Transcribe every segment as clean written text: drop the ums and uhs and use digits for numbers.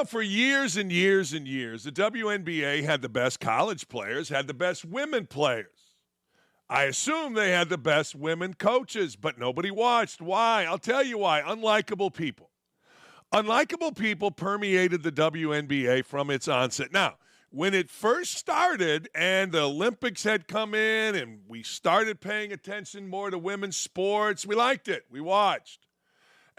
for years and years and years, the WNBA had the best college players, had the best women players. I assume they had the best women coaches, but nobody watched. Why? I'll tell you why. Unlikable people. Unlikable people permeated the WNBA from its onset. Now, when it first started and the Olympics had come in and we started paying attention more to women's sports, we liked it. We watched.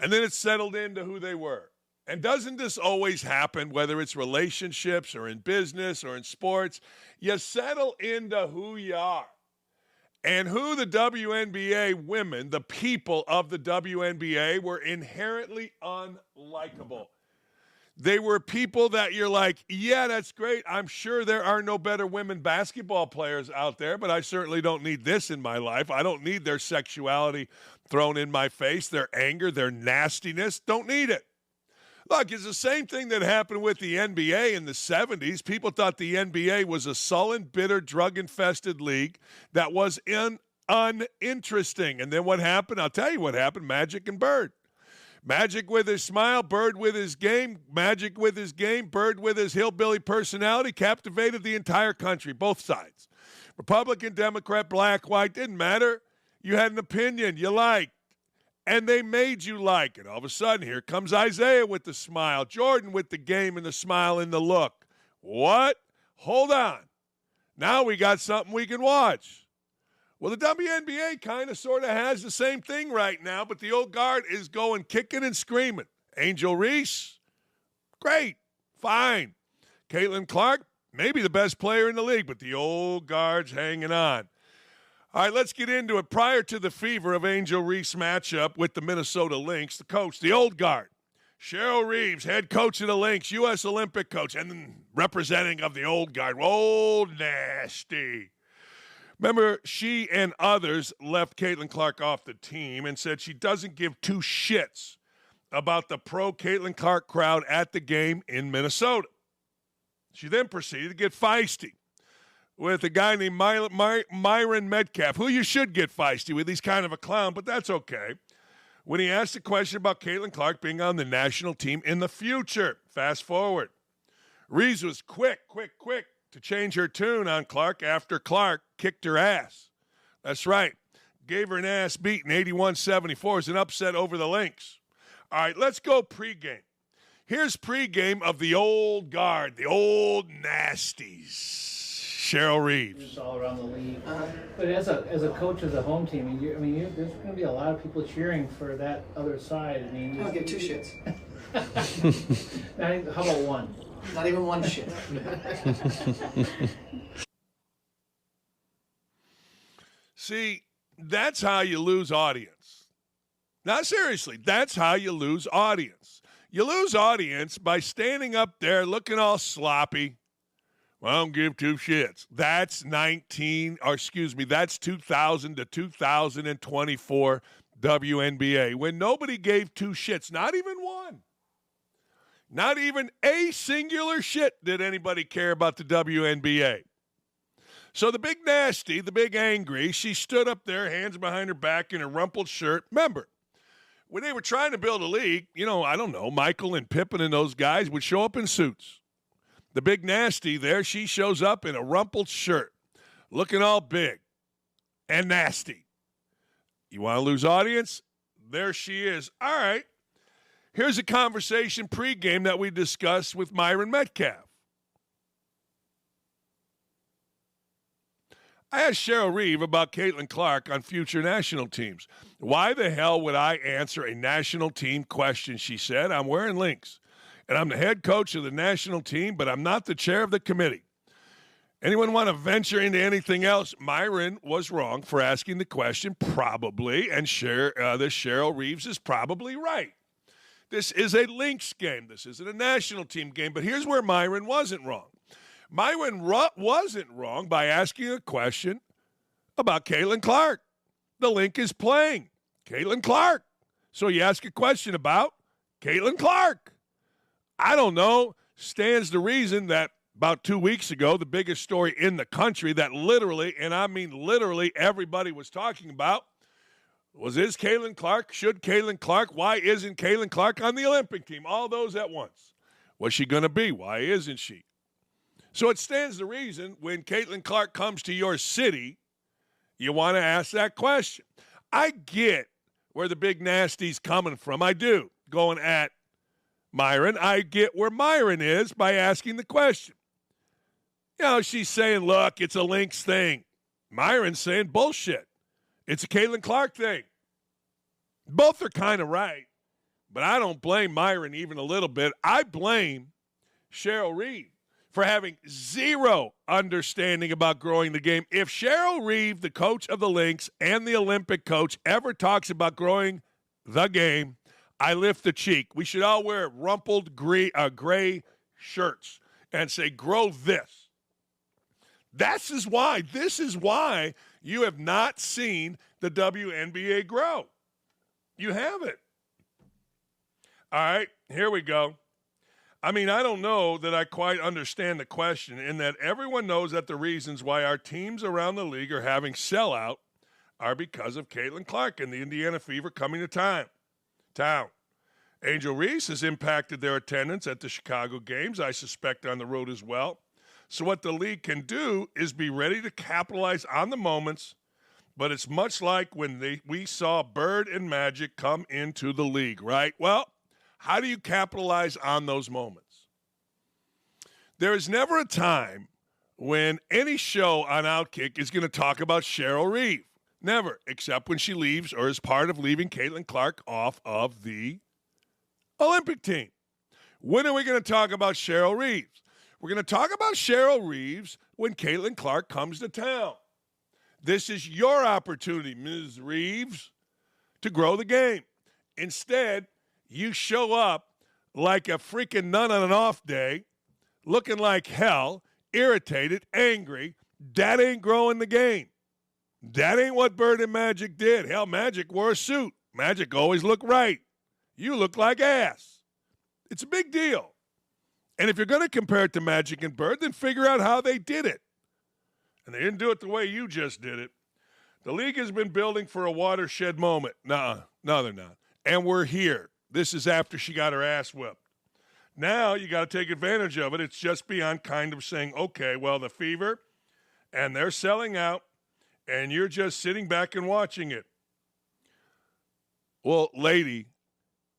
And then it settled into who they were. And doesn't this always happen, whether it's relationships or in business or in sports? You settle into who you are. And who the WNBA women, the people of the WNBA, were inherently unlikable. They were people that you're like, yeah, that's great. I'm sure there are no better women basketball players out there, but I certainly don't need this in my life. I don't need their sexuality thrown in my face, their anger, their nastiness. Don't need it. Look, it's the same thing that happened with the NBA in the 70s. People thought the NBA was a sullen, bitter, drug-infested league that was uninteresting. And then what happened? I'll tell you what happened. Magic and Bird. Magic with his smile, Bird with his game. Magic with his game, Bird with his hillbilly personality captivated the entire country, both sides. Republican, Democrat, black, white, didn't matter. You had an opinion you liked. And they made you like it. All of a sudden, here comes Isaiah with the smile, Jordan with the game and the smile and the look. What? Hold on. Now we got something we can watch. Well, the WNBA kind of sort of has the same thing right now, but the old guard is going kicking and screaming. Angel Reese, great, fine. Caitlin Clark, maybe the best player in the league, but the old guard's hanging on. All right, let's get into it. Prior to the fever of Angel Reese matchup with the Minnesota Lynx, the coach, the old guard, Cheryl Reeves, head coach of the Lynx, U.S. Olympic coach, and then representing of the old guard, old nasty. Remember, she and others left Caitlin Clark off the team and said she doesn't give two shits about the pro-Caitlin Clark crowd at the game in Minnesota. She then proceeded to get feisty with a guy named Myron Metcalf, who you should get feisty with. He's kind of a clown, but that's okay. When he asked a question about Caitlin Clark being on the national team in the future, fast forward. Reeves was quick to change her tune on Clark after Clark kicked her ass. That's right. Gave her an ass beating 81-74 as an upset over the Lynx. All right, let's go pregame. Here's pregame of the old guard, the old nasties. Cheryl Reeves. It's all around the league. But as a coach of the home team, there's going to be a lot of people cheering for that other side. I mean, I'll get two shits. How about one? Not even one shit. See, that's how you lose audience. Not seriously, that's how you lose audience. You lose audience by standing up there looking all sloppy. Well, I don't give two shits. That's 2000 to 2024 WNBA, when nobody gave two shits, not even one. Not even a singular shit did anybody care about the WNBA. So the big nasty, the big angry, she stood up there, hands behind her back in a rumpled shirt. Remember, when they were trying to build a league, I don't know, Michael and Pippen and those guys would show up in suits. The big nasty there, she shows up in a rumpled shirt, looking all big and nasty. You want to lose audience? There she is. All right. Here's a conversation pregame that we discussed with Myron Metcalf. I asked Cheryl Reeve about Caitlin Clark on future national teams. Why the hell would I answer a national team question, she said. I'm wearing Lynx. And I'm the head coach of the national team, but I'm not the chair of the committee. Anyone want to venture into anything else? Myron was wrong for asking the question, probably, and Cheryl Reeves is probably right. This is a Lynx game. This isn't a national team game, but here's where Myron wasn't wrong. Myron wasn't wrong by asking a question about Caitlin Clark. The Lynx is playing Caitlin Clark. So you ask a question about Caitlin Clark. I don't know, stands to reason that about 2 weeks ago, the biggest story in the country that literally, and I mean literally everybody was talking about, was Caitlin Clark? Should Caitlin Clark? Why isn't Caitlin Clark on the Olympic team? All those at once. What's she going to be? Why isn't she? So it stands to reason when Caitlin Clark comes to your city, you want to ask that question. I get where the big nasty's coming from. I do. Going at Myron. I get where Myron is by asking the question. You know, she's saying, look, it's a Lynx thing. Myron's saying bullshit. It's a Caitlin Clark thing. Both are kind of right, but I don't blame Myron even a little bit. I blame Cheryl Reeve for having zero understanding about growing the game. If Cheryl Reeve, the coach of the Lynx and the Olympic coach, ever talks about growing the game, I lift the cheek. We should all wear rumpled gray shirts and say, grow this. This is why you have not seen the WNBA grow. You haven't. All right, here we go. I mean, I don't know that I quite understand the question in that everyone knows that the reasons why our teams around the league are having sellout are because of Caitlin Clark and the Indiana Fever coming to town. Angel Reese has impacted their attendance at the Chicago games, I suspect on the road as well. So what the league can do is be ready to capitalize on the moments, but it's much like when we saw Bird and Magic come into the league, right? Well, how do you capitalize on those moments? There is never a time when any show on OutKick is going to talk about Cheryl Reeve. Never, except when she leaves or is part of leaving Caitlin Clark off of the Olympic team. When are we going to talk about Cheryl Reeves? We're going to talk about Cheryl Reeves when Caitlin Clark comes to town. This is your opportunity, Ms. Reeves, to grow the game. Instead, you show up like a freaking nun on an off day, looking like hell, irritated, angry. That ain't growing the game. That ain't what Bird and Magic did. Hell, Magic wore a suit. Magic always looked right. You look like ass. It's a big deal. And if you're going to compare it to Magic and Bird, then figure out how they did it. And they didn't do it the way you just did it. The league has been building for a watershed moment. No, they're not. And we're here. This is after she got her ass whipped. Now you got to take advantage of it. It's just beyond kind of saying, okay, well, the Fever, and they're selling out, and you're just sitting back and watching it. Well, lady,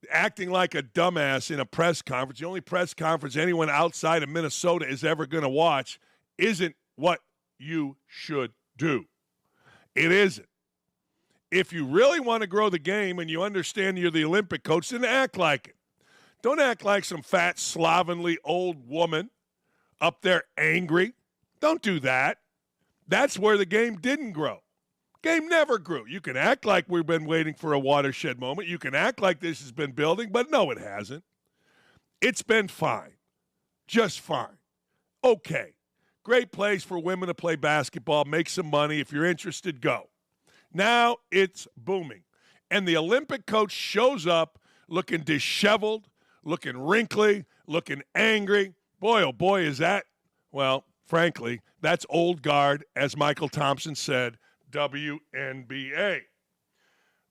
acting like a dumbass in a press conference, the only press conference anyone outside of Minnesota is ever going to watch, isn't what you should do. It isn't. If you really want to grow the game and you understand you're the Olympic coach, then act like it. Don't act like some fat, slovenly old woman up there angry. Don't do that. That's where the game didn't grow. Game never grew. You can act like we've been waiting for a watershed moment. You can act like this has been building, but no, it hasn't. It's been fine. Just fine. Okay. Great place for women to play basketball, make some money. If you're interested, go. Now it's booming. And the Olympic coach shows up looking disheveled, looking wrinkly, looking angry. Boy, oh boy, is that, well, frankly, that's old guard, as Michael Thompson said, WNBA.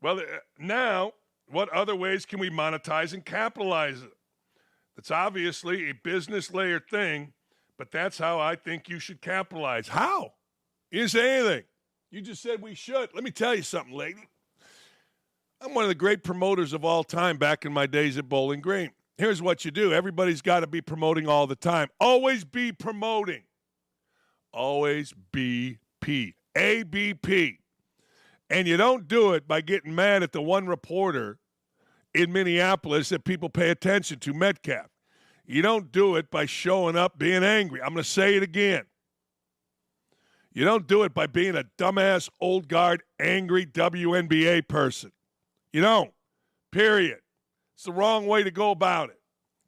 Well, now, what other ways can we monetize and capitalize it? It's obviously a business layer thing, but that's how I think you should capitalize. How? You didn't say anything. You just said we should. Let me tell you something, lady. I'm one of the great promoters of all time back in my days at Bowling Green. Here's what you do. Everybody's got to be promoting all the time. Always be promoting. Always BP. ABP. And you don't do it by getting mad at the one reporter in Minneapolis that people pay attention to, Metcalf. You don't do it by showing up being angry. I'm going to say it again. You don't do it by being a dumbass, old guard, angry WNBA person. You don't. Period. It's the wrong way to go about it.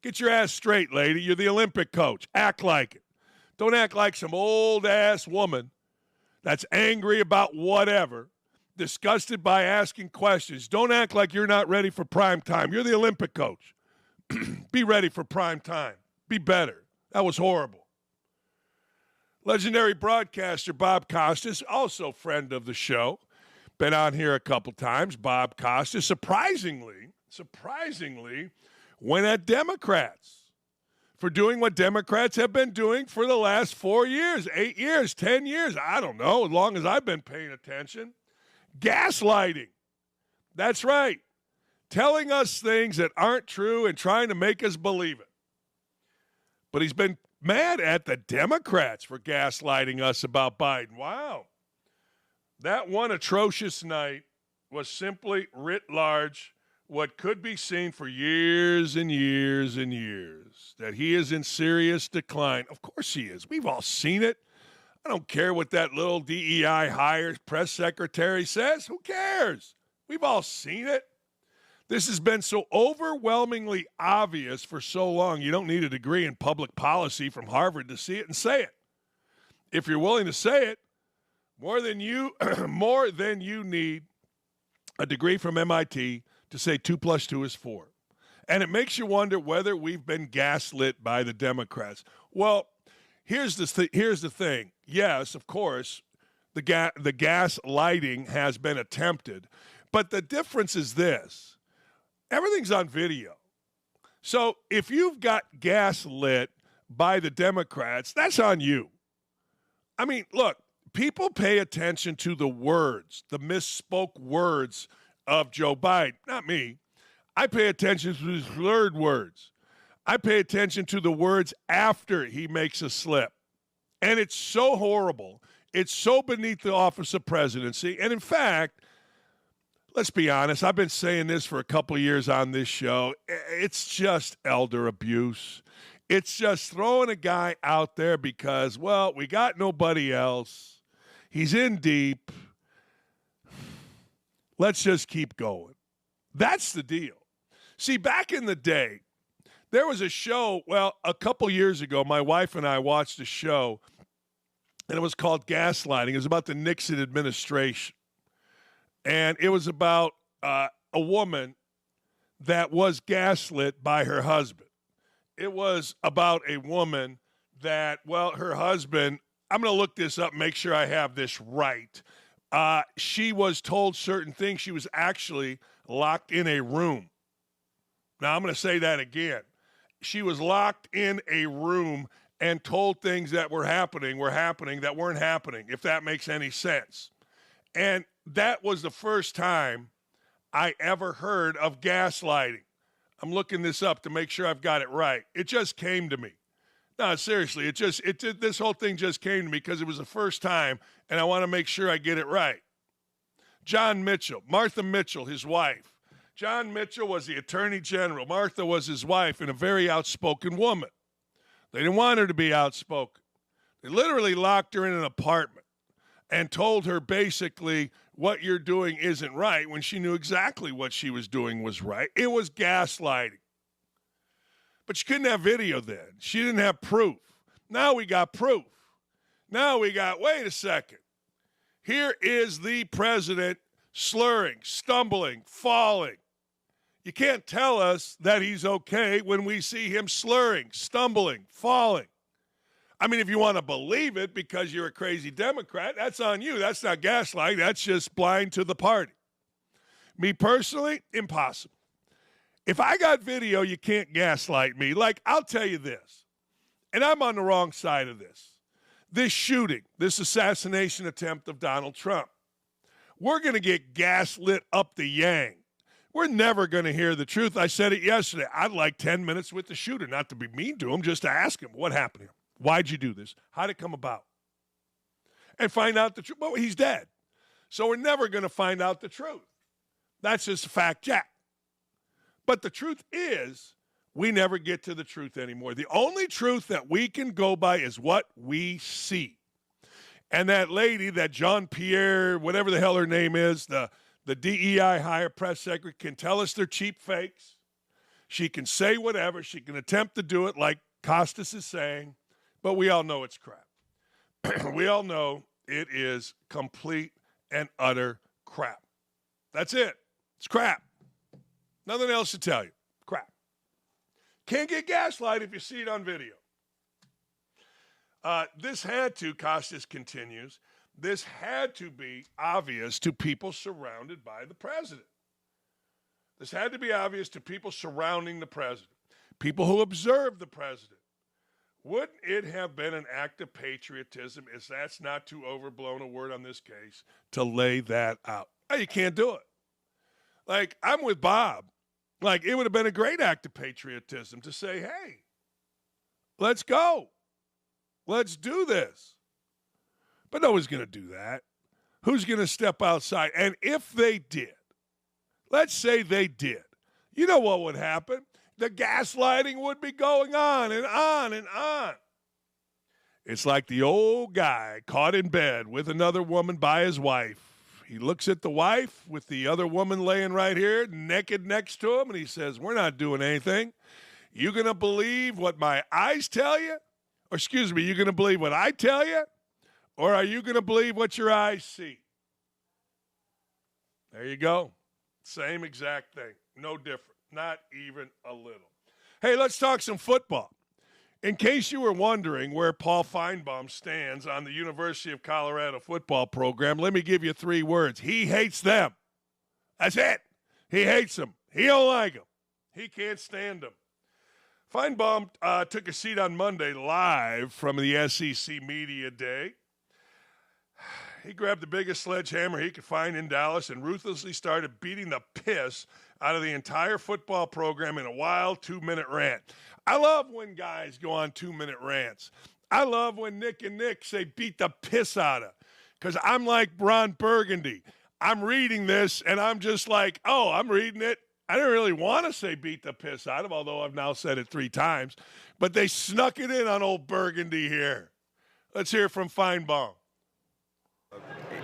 Get your ass straight, lady. You're the Olympic coach. Act like it. Don't act like some old-ass woman that's angry about whatever, disgusted by asking questions. Don't act like you're not ready for prime time. You're the Olympic coach. Be ready for prime time. Be better. That was horrible. Legendary broadcaster Bob Costas, also friend of the show, been on here a couple times. Bob Costas, surprisingly, went at Democrats for doing what Democrats have been doing for the last 4 years, 8 years, 10 years. I don't know, as long as I've been paying attention. Gaslighting. That's right. Telling us things that aren't true and trying to make us believe it. But he's been mad at the Democrats for gaslighting us about Biden. Wow. That one atrocious night was simply writ large what could be seen for years and years and years, that he is in serious decline. Of course he is. We've all seen it. I don't care what that little DEI hired press secretary says. Who cares? We've all seen it. This has been so overwhelmingly obvious for so long, you don't need a degree in public policy from Harvard to see it and say it. If you're willing to say it, more than you need a degree from MIT to say 2 + 2 is 4. And it makes you wonder whether we've been gaslit by the Democrats. Well, here's the thing. Yes, of course, the gas lighting has been attempted. But the difference is this. Everything's on video. So if you've got gas lit by the Democrats, that's on you. I mean, look, people pay attention to the words, the misspoke words of Joe Biden. Not me. I pay attention to his slurred words. I pay attention to the words after he makes a slip. And it's so horrible. It's so beneath the office of presidency. And in fact, let's be honest, I've been saying this for a couple of years on this show. It's just elder abuse. It's just throwing a guy out there because, well, we got nobody else. He's in deep. Let's just keep going. That's the deal. See, back in the day, there was a show, well, a couple years ago, my wife and I watched a show, and it was called Gaslighting. It was about the Nixon administration. And it was about a woman that was gaslit by her husband. It was about a woman that, well, her husband, I'm going to look this up, make sure I have this right. She was told certain things. She was actually locked in a room. Now, I'm going to say that again. She was locked in a room and told things that were happening that weren't happening, if that makes any sense. And that was the first time I ever heard of gaslighting. I'm looking this up to make sure I've got it right. It just came to me. No, seriously, this whole thing just came to me because it was the first time, and I want to make sure I get it right. John Mitchell, Martha Mitchell, his wife. John Mitchell was the attorney general. Martha was his wife and a very outspoken woman. They didn't want her to be outspoken. They literally locked her in an apartment and told her basically what you're doing isn't right when she knew exactly what she was doing was right. It was gaslighting. But she couldn't have video then. She didn't have proof. Now we got proof. Now we got, wait a second. Here is the president slurring, stumbling, falling. You can't tell us that he's okay when we see him slurring, stumbling, falling. I mean, if you want to believe it because you're a crazy Democrat, that's on you. That's not gaslighting. That's just blind to the party. Me personally, impossible. If I got video, you can't gaslight me. Like, I'll tell you this, and I'm on the wrong side of this. This shooting, this assassination attempt of Donald Trump, we're going to get gaslit up the yang. We're never going to hear the truth. I said it yesterday. I'd like 10 minutes with the shooter, not to be mean to him, just to ask him what happened to him. Why'd you do this? How'd it come about? And find out the truth. Well, he's dead. So we're never going to find out the truth. That's just a fact, Jack. But the truth is, we never get to the truth anymore. The only truth that we can go by is what we see. And that lady, that Jean-Pierre, whatever the hell her name is, the DEI higher press secretary, can tell us they're cheap fakes. She can say whatever. She can attempt to do it like Costas is saying. But we all know it's crap. We all know it is complete and utter crap. That's it. It's crap. Nothing else to tell you. Crap. Can't get gaslight if you see it on video. This had to, Costas continues, this had to be obvious to people surrounded by the president. This had to be obvious to people surrounding the president, people who observe the president. Wouldn't it have been an act of patriotism, if that's not too overblown a word on this case, to lay that out? Oh, you can't do it. Like, I'm with Bob. Like, it would have been a great act of patriotism to say, hey, let's go. Let's do this. But no one's going to do that. Who's going to step outside? And if they did, let's say they did, you know what would happen? The gaslighting would be going on and on and on. It's like the old guy caught in bed with another woman by his wife. He looks at the wife with the other woman laying right here, naked next to him, and he says, we're not doing anything. You going to believe what my eyes tell you? Or excuse me, you going to believe what I tell you? Or are you going to believe what your eyes see? There you go. Same exact thing. No different. Not even a little. Hey, let's talk some football. In case you were wondering where Paul Finebaum stands on the University of Colorado football program, let me give you 3 words. He hates them. That's it. He hates them. He don't like them. He can't stand them. Finebaum took a seat on Monday live from the SEC Media Day. He grabbed the biggest sledgehammer he could find in Dallas and ruthlessly started beating the piss out of the entire football program in a wild 2-minute rant. I love when guys go on 2-minute rants. I love when Nick and Nick say beat the piss out of, because I'm like Ron Burgundy. I'm reading this, and I'm just like, oh, I'm reading it. I didn't really want to say beat the piss out of, although I've now said it 3 times. But they snuck it in on old Burgundy here. Let's hear from Finebaum.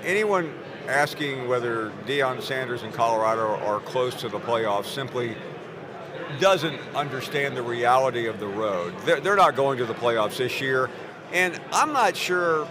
Anyone asking whether Deion Sanders and Colorado are close to the playoffs simply doesn't understand the reality of the road. They're not going to the playoffs this year, and I'm not sure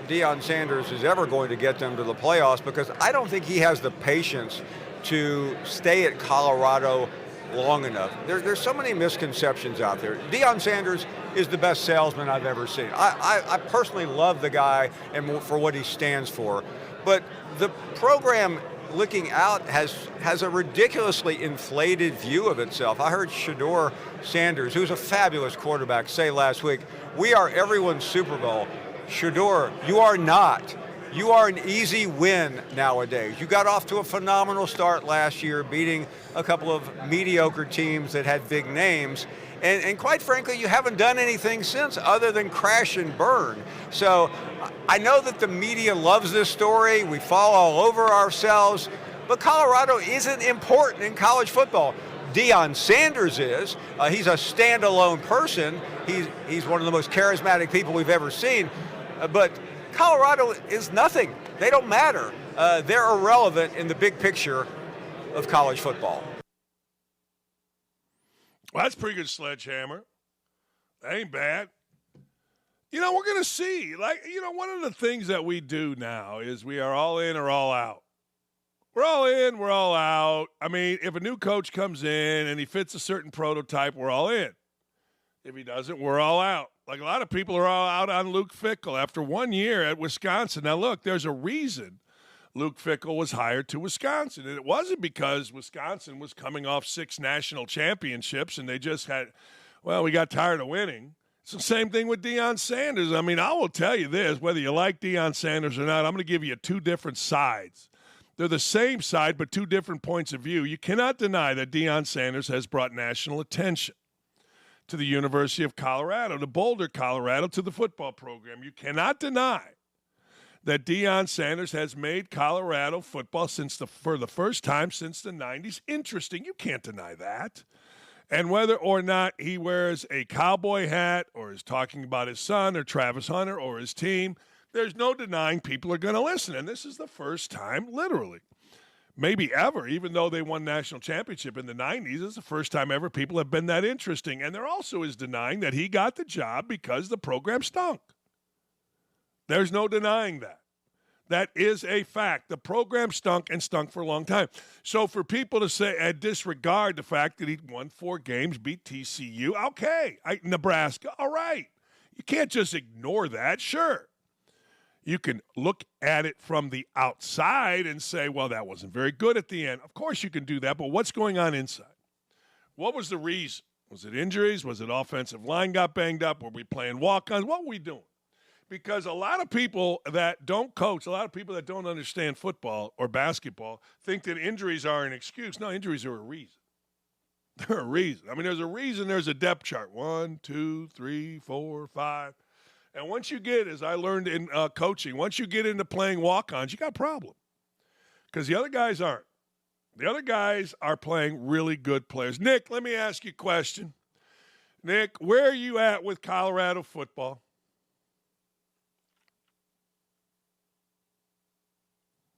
Deion Sanders is ever going to get them to the playoffs because I don't think he has the patience to stay at Colorado long enough. There's so many misconceptions out there. Deion Sanders is the best salesman I've ever seen. I personally love the guy and for what he stands for. But the program looking out has a ridiculously inflated view of itself. I heard Shedeur Sanders, who's a fabulous quarterback, say last week, we are everyone's Super Bowl. Shedeur, you are not. You are an easy win nowadays. You got off to a phenomenal start last year, beating a couple of mediocre teams that had big names. And quite frankly, you haven't done anything since other than crash and burn. So I know that the media loves this story. We fall all over ourselves. But Colorado isn't important in college football. Deion Sanders is. He's a standalone person. He's one of the most charismatic people we've ever seen. But Colorado is nothing. They don't matter. They're irrelevant in the big picture of college football. Well, that's a pretty good sledgehammer. That ain't bad. You know, we're going to see. Like, you know, one of the things that we do now is we are all in or all out. We're all in, we're all out. I mean, if a new coach comes in and he fits a certain prototype, we're all in. If he doesn't, we're all out. Like a lot of people are all out on Luke Fickell after 1 year at Wisconsin. Now, look, there's a reason Luke Fickell was hired to Wisconsin. And it wasn't because Wisconsin was coming off 6 national championships and they just had, well, we got tired of winning. It's the same thing with Deion Sanders. I mean, I will tell you this, whether you like Deion Sanders or not, I'm going to give you 2 different sides. They're the same side, but 2 different points of view. You cannot deny that Deion Sanders has brought national attention to the University of Colorado, to Boulder, Colorado, to the football program. You cannot deny that Deion Sanders has made Colorado football for the first time since the 90s interesting. You can't deny that. And whether or not he wears a cowboy hat or is talking about his son or Travis Hunter or his team, there's no denying people are going to listen. And this is the first time, literally, maybe ever, even though they won national championship in the 90s, it's the first time ever people have been that interesting. And there also is denying that he got the job because the program stunk. There's no denying that. That is a fact. The program stunk and stunk for a long time. So for people to say and disregard the fact that he won 4 games, beat TCU, okay. Nebraska, all right. You can't just ignore that, sure. You can look at it from the outside and say, well, that wasn't very good at the end. Of course you can do that, but what's going on inside? What was the reason? Was it injuries? Was it offensive line got banged up? Were we playing walk-ons? What were we doing? Because a lot of people that don't coach, a lot of people that don't understand football or basketball think that injuries are an excuse. No, injuries are a reason. They're a reason. I mean, there's a reason there's a depth chart. 1, 2, 3, 4, 5. And once you get, as I learned in coaching, once you get into playing walk-ons, you got a problem. Because the other guys aren't. The other guys are playing really good players. Nick, let me ask you a question. Nick, where are you at with Colorado football?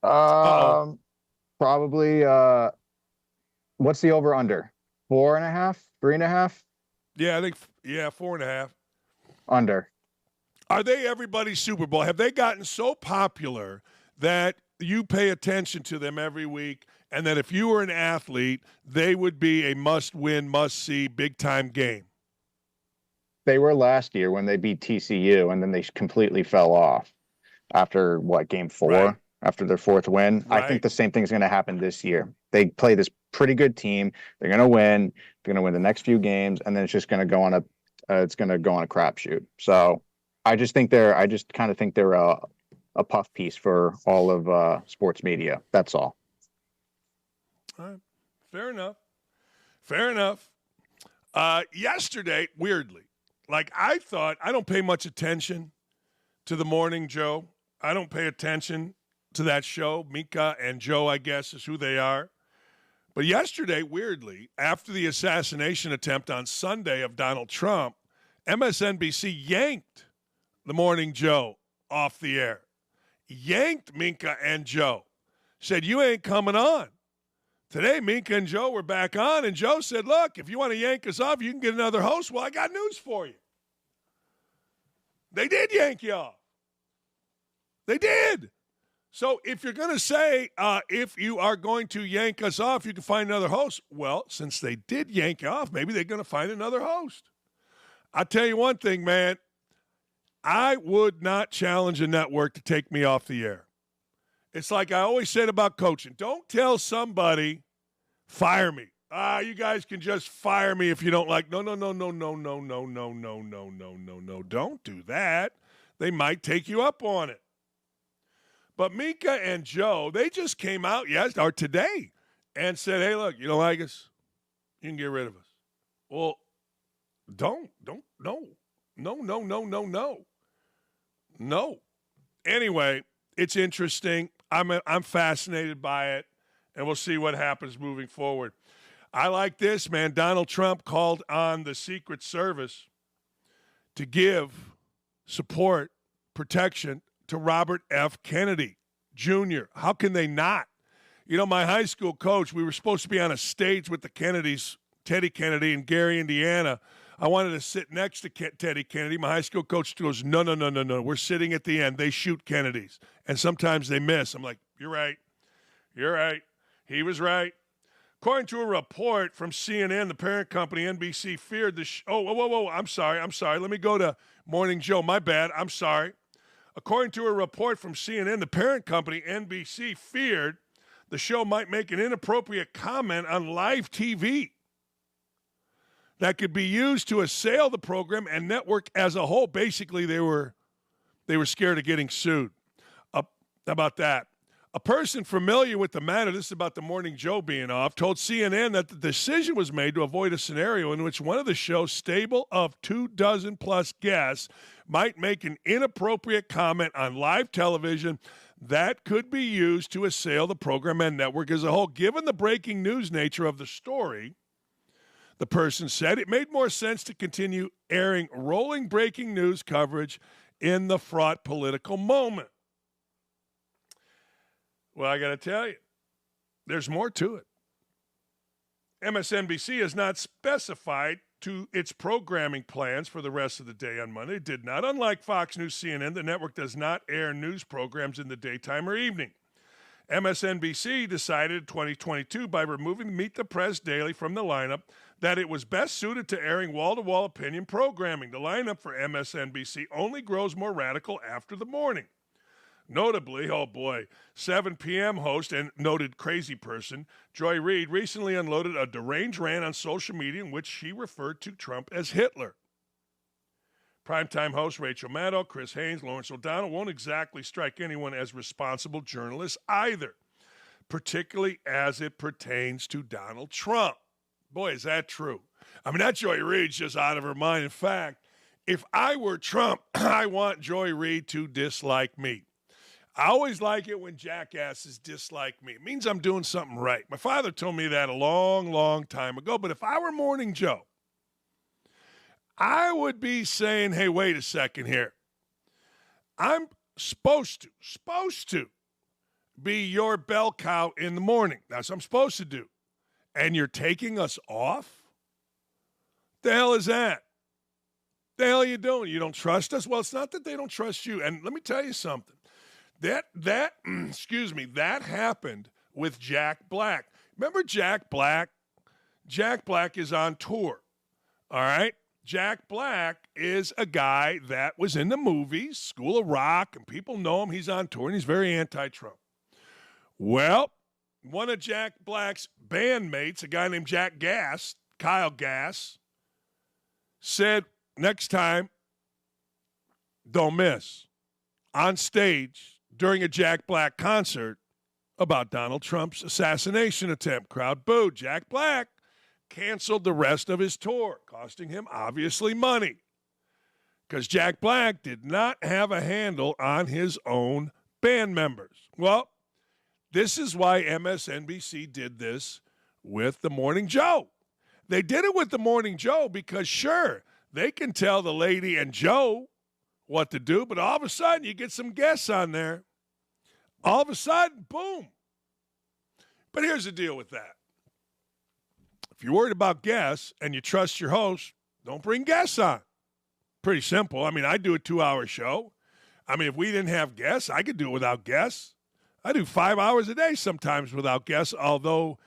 Probably. What's the over under? 4.5, 3.5? Yeah, I think 4.5. Under. Are they everybody's Super Bowl? Have they gotten so popular that you pay attention to them every week, and that if you were an athlete, they would be a must-win, must-see, big-time game? They were last year when they beat TCU, and then they completely fell off after, game 4? Right. After their 4th win. Right. I think the same thing's going to happen this year. They play this pretty good team. They're going to win. They're going to win the next few games, and then it's just going to go on a crapshoot. So I just kind of think they're a puff piece for all of sports media. That's all. All right. Fair enough. Yesterday, weirdly, I thought, I don't pay much attention to the Morning Joe. I don't pay attention to that show. Mika and Joe, I guess, is who they are. But yesterday, weirdly, after the assassination attempt on Sunday of Donald Trump, MSNBC yanked the Morning Joe off the air. Yanked Minka and Joe. Said, you ain't coming on. Today, Minka and Joe were back on, and Joe said, look, if you want to yank us off, you can get another host. Well, I got news for you. They did yank you off. They did. So if you're going to say, if you are going to yank us off, you can find another host. Well, since they did yank you off, maybe they're going to find another host. I'll tell you one thing, man. I would not challenge a network to take me off the air. It's like I always said about coaching. Don't tell somebody, fire me. You guys can just fire me if you don't like. No. Don't do that. They might take you up on it. But Mika and Joe, they just came out today and said, hey, look, you don't like us? You can get rid of us. Well, no. Anyway, it's interesting. I'm fascinated by it, and we'll see what happens moving forward. I like this, man. Donald Trump called on the Secret Service to give support, protection to Robert F. Kennedy Jr. How can they not? You know, my high school coach, we were supposed to be on a stage with the Kennedys, Teddy Kennedy in Gary, Indiana. I wanted to sit next to Teddy Kennedy. My high school coach goes, no. We're sitting at the end. They shoot Kennedys, and sometimes they miss. I'm like, you're right. He was right. According to a report from CNN, the parent company NBC feared the whoa. I'm sorry. Let me go to Morning Joe. My bad. I'm sorry. According to a report from CNN, the parent company, NBC, feared the show might make an inappropriate comment on live TV that could be used to assail the program and network as a whole. Basically, they were scared of getting sued. How about that? A person familiar with the matter, this is about the Morning Joe being off, told CNN that the decision was made to avoid a scenario in which one of the show's stable of 24+ guests might make an inappropriate comment on live television that could be used to assail the program and network as a whole. Given the breaking news nature of the story, the person said, it made more sense to continue airing rolling breaking news coverage in the fraught political moment. Well, I got to tell you, there's more to it. MSNBC has not specified to its programming plans for the rest of the day on Monday. It did not. Unlike Fox News, CNN, the network does not air news programs in the daytime or evening. MSNBC decided in 2022 by removing Meet the Press Daily from the lineup that it was best suited to airing wall-to-wall opinion programming. The lineup for MSNBC only grows more radical after the morning. Notably, 7 p.m. host and noted crazy person Joy Reid recently unloaded a deranged rant on social media in which she referred to Trump as Hitler. Primetime hosts Rachel Maddow, Chris Haynes, Lawrence O'Donnell won't exactly strike anyone as responsible journalists either, particularly as it pertains to Donald Trump. Boy, is that true. I mean, that Joy Reid's just out of her mind. In fact, if I were Trump, I want Joy Reid to dislike me. I always like it when jackasses dislike me. It means I'm doing something right. My father told me that a long, long time ago. But if I were Morning Joe, I would be saying, hey, wait a second here. I'm supposed to be your bell cow in the morning. That's what I'm supposed to do. And you're taking us off? The hell is that? The hell are you doing? You don't trust us? Well, it's not that they don't trust you. And let me tell you something. That happened with Jack Black. Remember Jack Black? Jack Black is on tour. All right? Jack Black is a guy that was in the movies, School of Rock, and people know him. He's on tour, and he's very anti-Trump. Well, one of Jack Black's bandmates, a guy named Kyle Gass, said, next time, don't miss. On stage, during a Jack Black concert, about Donald Trump's assassination attempt. Crowd booed. Jack Black canceled the rest of his tour, costing him, obviously, money. Because Jack Black did not have a handle on his own band members. Well, this is why MSNBC did this with The Morning Joe. They did it with The Morning Joe because, sure, they can tell the lady and Joe what to do, but all of a sudden you get some guests on there. All of a sudden, boom. But here's the deal with that. If you're worried about guests and you trust your host, don't bring guests on. Pretty simple. I mean, I do a 2-hour show. I mean, if we didn't have guests, I could do it without guests. I do 5 hours a day sometimes without guests, although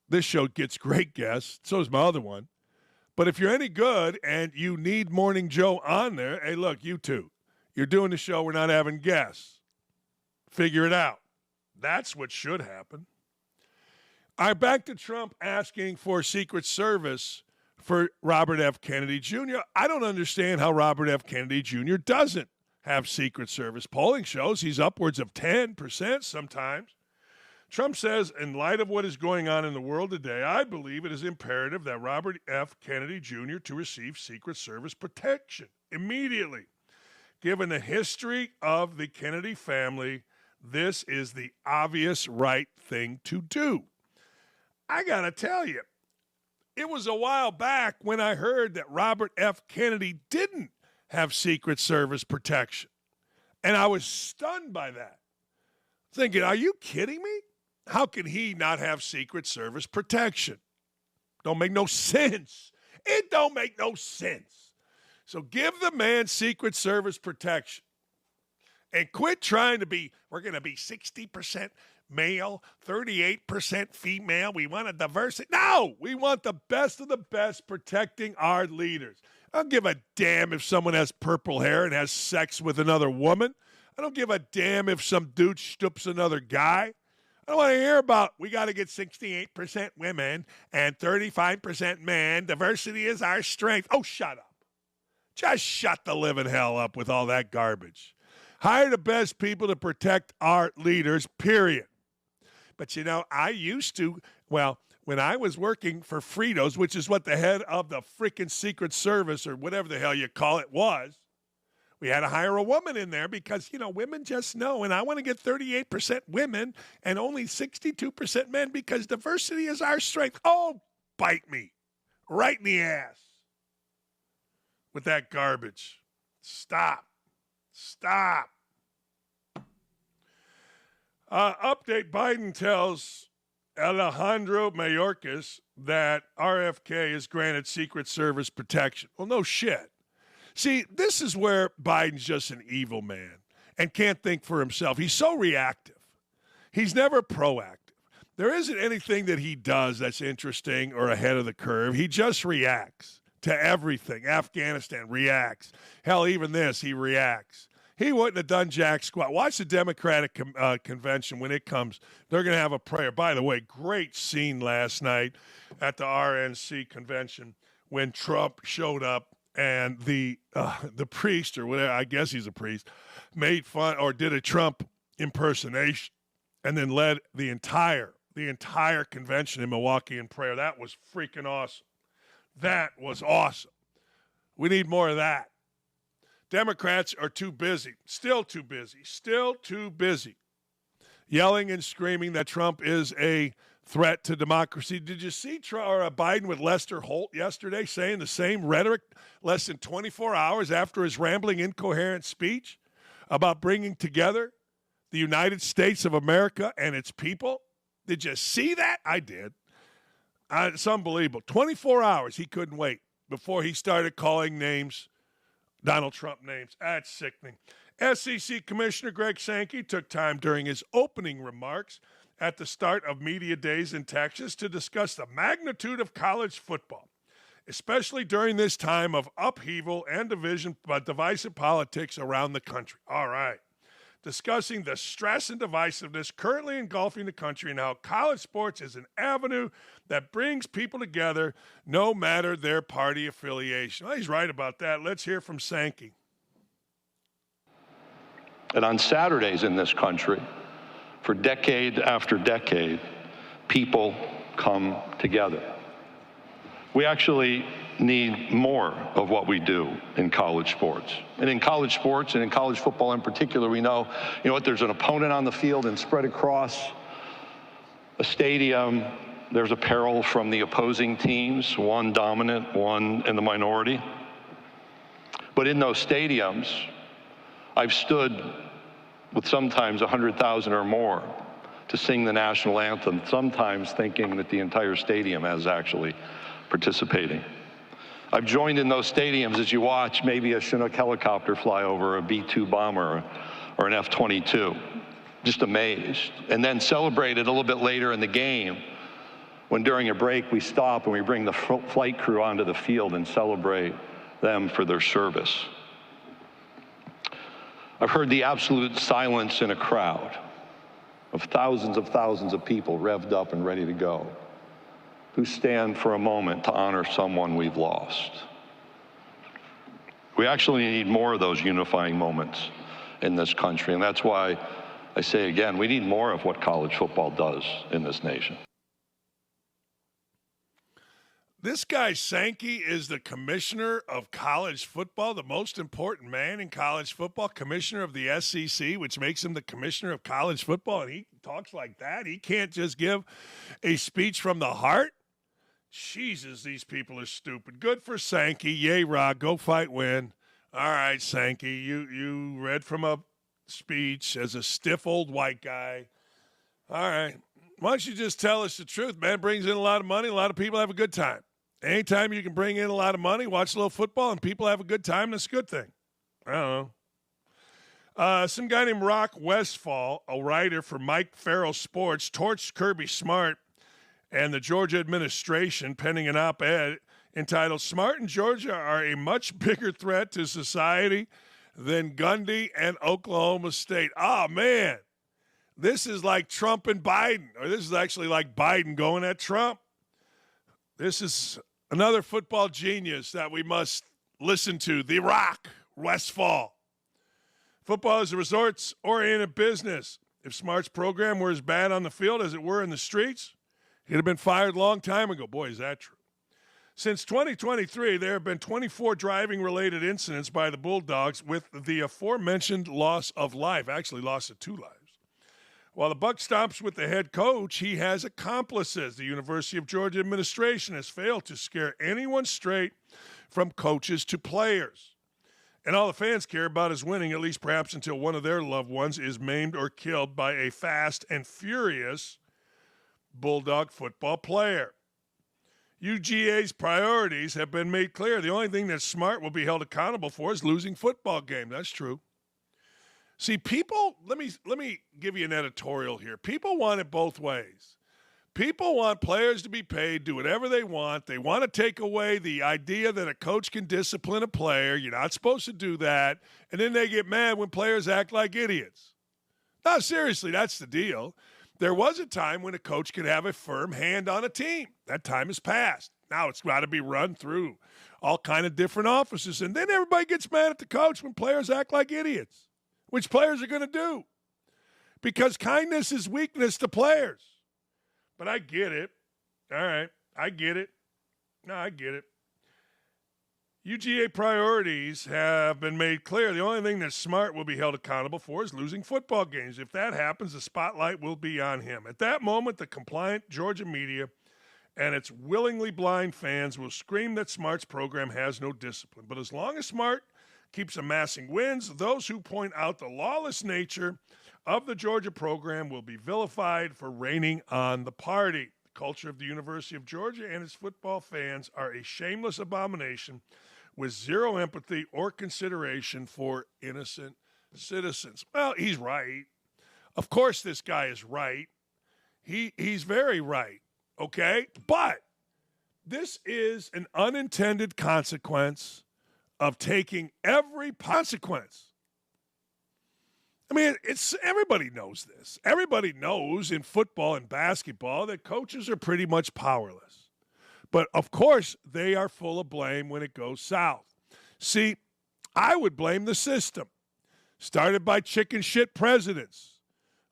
this show gets great guests. So does my other one. But if you're any good and you need Morning Joe on there, hey, look, you two, you're doing the show. We're not having guests. Figure it out. That's what should happen. All right, back to Trump asking for Secret Service for Robert F. Kennedy Jr. I don't understand how Robert F. Kennedy Jr. doesn't have Secret Service. Polling shows he's upwards of 10% sometimes. Trump says, in light of what is going on in the world today, I believe it is imperative that Robert F. Kennedy Jr. to receive Secret Service protection immediately. Given the history of the Kennedy family, this is the obvious right thing to do. I got to tell you, it was a while back when I heard that Robert F. Kennedy didn't have Secret Service protection. And I was stunned by that. Thinking, are you kidding me? How can he not have Secret Service protection? Don't make no sense. It don't make no sense. So give the man Secret Service protection. And quit trying to be, we're going to be 60% male, 38% female. We want a diversity. No, we want the best of the best protecting our leaders. I don't give a damn if someone has purple hair and has sex with another woman. I don't give a damn if some dude stoops another guy. I don't want to hear about we got to get 68% women and 35% men. Diversity is our strength. Oh, shut up. Just shut the living hell up with all that garbage. Hire the best people to protect our leaders, period. But, you know, I used to, well, when I was working for Fritos, which is what the head of the freaking Secret Service or whatever the hell you call it was, we had to hire a woman in there because, you know, women just know. And I want to get 38% women and only 62% men because diversity is our strength. Oh, bite me right in the ass with that garbage. Stop. Update, Biden tells Alejandro Mayorkas that RFK is granted Secret Service protection. Well, no shit. See, this is where Biden's just an evil man and can't think for himself. He's so reactive. He's never proactive. There isn't anything that he does that's interesting or ahead of the curve. He just reacts to everything. Afghanistan reacts. Hell, even this, he reacts. He wouldn't have done jack squat. Watch the Democratic convention when it comes. They're going to have a prayer. By the way, great scene last night at the RNC convention when Trump showed up and the priest, or whatever, I guess he's a priest, made fun or did a Trump impersonation and then led the entire convention in Milwaukee in prayer. That was freaking awesome. That was awesome. We need more of that. Democrats are too busy, still too busy, yelling and screaming that Trump is a threat to democracy. Did you see Biden with Lester Holt yesterday saying the same rhetoric less than 24 hours after his rambling, incoherent speech about bringing together the United States of America and its people? Did you see that? I did. It's unbelievable. 24 hours he couldn't wait before he started calling names, Donald Trump names. That's sickening. SEC Commissioner Greg Sankey took time during his opening remarks at the start of media days in Texas to discuss the magnitude of college football, especially during this time of upheaval and divisive politics around the country. All right. Discussing the stress and divisiveness currently engulfing the country and how college sports is an avenue that brings people together no matter their party affiliation. Well, he's right about that. Let's hear from Sankey. And on Saturdays in this country, for decade after decade, people come together. We actually need more of what we do in college sports. And in college sports and in college football in particular, we know, there's an opponent on the field, and spread across a stadium, there's a peril from the opposing teams, one dominant, one in the minority. But in those stadiums, I've stood with sometimes 100,000 or more to sing the national anthem, sometimes thinking that the entire stadium is actually participating. I've joined in those stadiums as you watch maybe a Chinook helicopter fly over, a B-2 bomber, or an F-22, just amazed. And then celebrated a little bit later in the game when during a break we stop and we bring the flight crew onto the field and celebrate them for their service. I've heard the absolute silence in a crowd of thousands of people revved up and ready to go, who stand for a moment to honor someone we've lost. We actually need more of those unifying moments in this country, and that's why I say again, we need more of what college football does in this nation. This guy Sankey is the commissioner of college football, the most important man in college football, commissioner of the SEC, which makes him the commissioner of college football, and he talks like that. He can't just give a speech from the heart. Jesus, these people are stupid. Good for Sankey. Yay, Rod. Go fight, win. All right, Sankey, you read from a speech as a stiff old white guy. All right. Why don't you just tell us the truth, man? It brings in a lot of money. A lot of people have a good time. Anytime you can bring in a lot of money, watch a little football, and people have a good time, that's a good thing. I don't know. Some guy named Rock Westfall, a writer for Mike Farrell Sports, torched Kirby Smart and the Georgia administration, penning an op-ed entitled, "Smart and Georgia are a much bigger threat to society than Gundy and Oklahoma State." Oh, man. This is like Trump and Biden, or this is actually like Biden going at Trump. This is another football genius that we must listen to, the Rock Westfall. Football is a results-oriented business. If Smart's program were as bad on the field as it were in the streets, he'd have been fired a long time ago. Boy, is that true. Since 2023, there have been 24 driving-related incidents by the Bulldogs with the aforementioned loss of life, actually loss of 2 lives. While the buck stops with the head coach, he has accomplices. The University of Georgia administration has failed to scare anyone straight from coaches to players. And all the fans care about is winning, at least perhaps until one of their loved ones is maimed or killed by a fast and furious Bulldog football player. UGA's priorities have been made clear. The only thing that Smart will be held accountable for is losing football game. That's true. See, people, let me give you an editorial here. People want it both ways. People want players to be paid, do whatever they want. They want to take away the idea that a coach can discipline a player. You're not supposed to do that. And then they get mad when players act like idiots. No, seriously, that's the deal. There was a time when a coach could have a firm hand on a team. That time has passed. Now it's got to be run through all kind of different offices. And then everybody gets mad at the coach when players act like idiots, which players are going to do. Because kindness is weakness to players. But I get it. All right. I get it. No, I get it. UGA priorities have been made clear. The only thing that Smart will be held accountable for is losing football games. If that happens, the spotlight will be on him. At that moment, the compliant Georgia media and its willingly blind fans will scream that Smart's program has no discipline. But as long as Smart keeps amassing wins, those who point out the lawless nature of the Georgia program will be vilified for raining on the party. The culture of the University of Georgia and its football fans are a shameless abomination with zero empathy or consideration for innocent citizens. Well, he's right. Of course this guy is right. He's very right, okay? But this is an unintended consequence of taking every consequence. I mean, everybody knows this. Everybody knows in football and basketball that coaches are pretty much powerless. But, of course, they are full of blame when it goes south. See, I would blame the system, started by chicken shit presidents,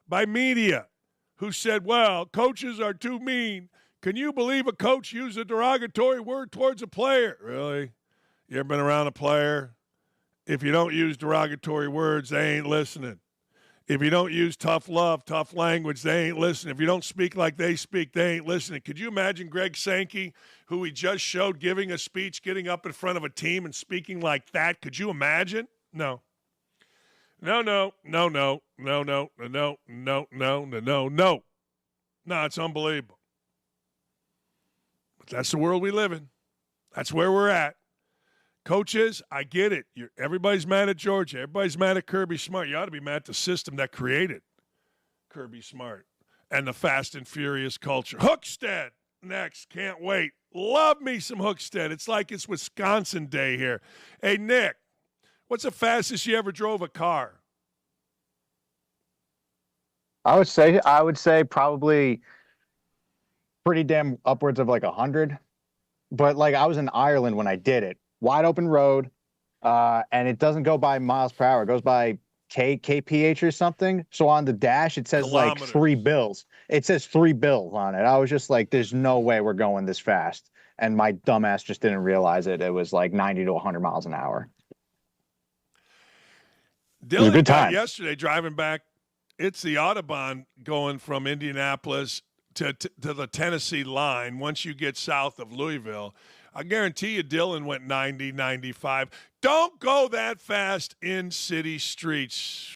by media, who said, well, coaches are too mean. Can you believe a coach used a derogatory word towards a player? Really? You ever been around a player? If you don't use derogatory words, they ain't listening. If you don't use tough love, tough language, they ain't listening. If you don't speak like they speak, they ain't listening. Could you imagine Greg Sankey, who we just showed giving a speech, getting up in front of a team and speaking like that? Could you imagine? No. No, no, no, no, no, no, no, no, no, no, no, no. No, it's unbelievable. But that's the world we live in. That's where we're at. Coaches, I get it. Everybody's mad at Georgia. Everybody's mad at Kirby Smart. You ought to be mad at the system that created Kirby Smart and the fast and furious culture. Hookstead next. Can't wait. Love me some Hookstead. It's like it's Wisconsin Day here. Hey, Nick, what's the fastest you ever drove a car? I would say probably pretty damn upwards of like 100. But like I was in Ireland when I did it. Wide open road, and it doesn't go by miles per hour. It goes by kph or something. So on the dash, it says like 3 bills. It says 3 bills on it. I was just like, there's no way we're going this fast. And my dumbass just didn't realize it. It was like 90 to 100 miles an hour. Dylan good time. Yesterday driving back, it's the Autobahn going from Indianapolis to the Tennessee line once you get south of Louisville. I guarantee you Dylan went 90, 95. Don't go that fast in city streets.